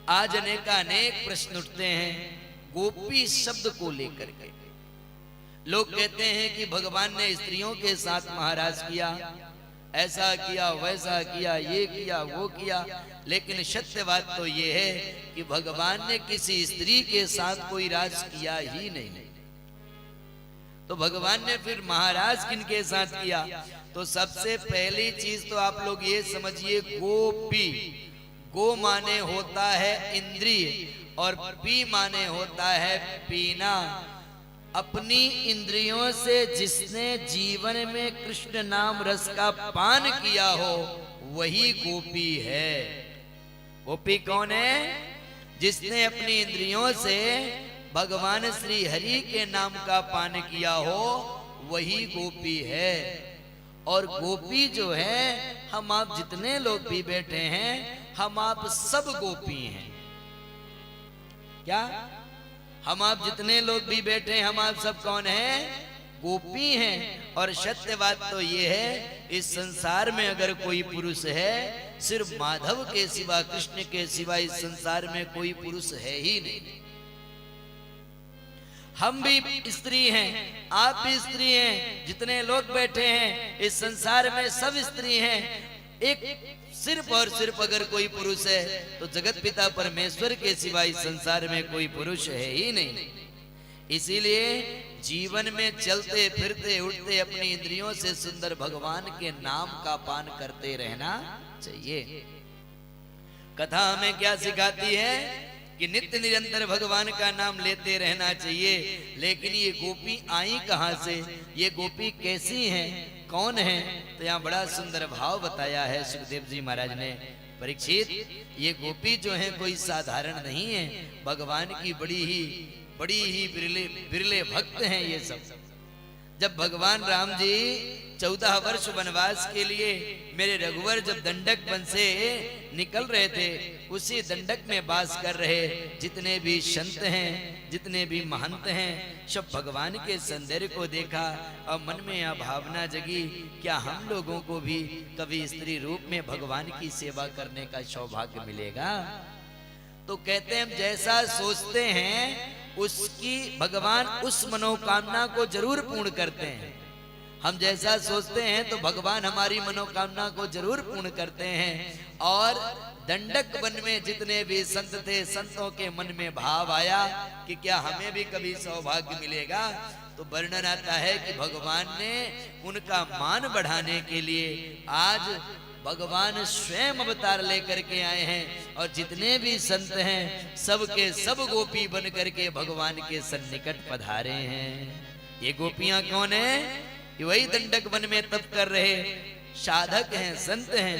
आज अनेक प्रश्न उठते हैं गोपी शब्द को लेकर के। लोग कहते हैं कि भगवान ने स्त्रियों के साथ महाराज किया, ऐसा किया वैसा किया, ये किया वो किया, लेकिन सत्य बात तो ये है कि भगवान ने किसी स्त्री के साथ कोई राज किया ही नहीं। तो भगवान ने फिर महाराज किनके साथ किया? तो सबसे पहली चीज तो आप लोग ये समझिए, गोपी, गो माने होता है इंद्रिय और पी माने होता है पीना। अपनी इंद्रियों से जिसने जीवन में कृष्ण नाम रस का पान किया हो वही गोपी है। गोपी कौन है? जिसने अपनी इंद्रियों से भगवान श्री हरि के नाम का पान किया हो वही गोपी है। और गोपी जो है, हम आप जितने लोग भी बैठे हैं, हम आप सब गोपी हैं। क्या हम आप जितने लोग भी बैठे हैं, हम आप सब कौन हैं? गोपी हैं। और सत्य बात तो ये है, इस संसार में अगर कोई पुरुष है, सिर्फ माधव के सिवा, कृष्ण के सिवा इस संसार में कोई पुरुष है ही नहीं। हम भी स्त्री हैं, आप भी स्त्री हैं, जितने लोग बैठे हैं इस संसार में सब स्त्री हैं। एक सिर्फ और सिर्फ अगर कोई पुरुष है तो जगत पिता परमेश्वर के सिवा इस संसार में कोई पुरुष है ही नहीं। इसीलिए जीवन में चलते फिरते उठते अपनी इंद्रियों से सुंदर भगवान के नाम का पान करते रहना चाहिए। कथा हमें क्या सिखाती है कि नित्य निरंतर भगवान का नाम लेते रहना चाहिए। लेकिन ये गोपी आई कहां से, ये गोपी कैसी हैं, कौन है? तो यहाँ बड़ा सुंदर भाव बताया है सुखदेव जी महाराज ने। परीक्षित, ये गोपी जो है कोई साधारण नहीं है, भगवान की बड़ी ही बिरले भक्त हैं ये सब। जब भगवान राम जी 14 वर्ष वनवास के लिए मेरे रघुवर जब दंडक वन से निकल रहे थे, उसी दंडक में वास कर रहे जितने भी संत हैं, जितने भी महंत हैं, सब भगवान के सौंदर्य को देखा और मन में यह भावना जगी, क्या हम लोगों को भी कभी स्त्री रूप में भगवान की सेवा करने का सौभाग्य मिलेगा? तो कहते हैं, हम जैसा सोचते हैं उसकी भगवान उस मनोकामना को जरूर पूर्ण करते हैं। हम जैसा सोचते हैं तो भगवान हमारी मनोकामना को जरूर पूर्ण करते हैं। और दंडक वन में जितने भी संत थे, संतों के मन में भाव आया कि क्या हमें भी कभी सौभाग्य मिलेगा। तो वर्णन आता है कि भगवान ने उनका मान बढ़ाने के लिए आज भगवान स्वयं अवतार लेकर के आए हैं। और जितने भी संत हैं सब के सब गोपी बन करके भगवान के सन्निकट पधारे हैं। ये गोपियां कौन है? ये वही दंडक वन में तप कर रहे साधक हैं, संत हैं,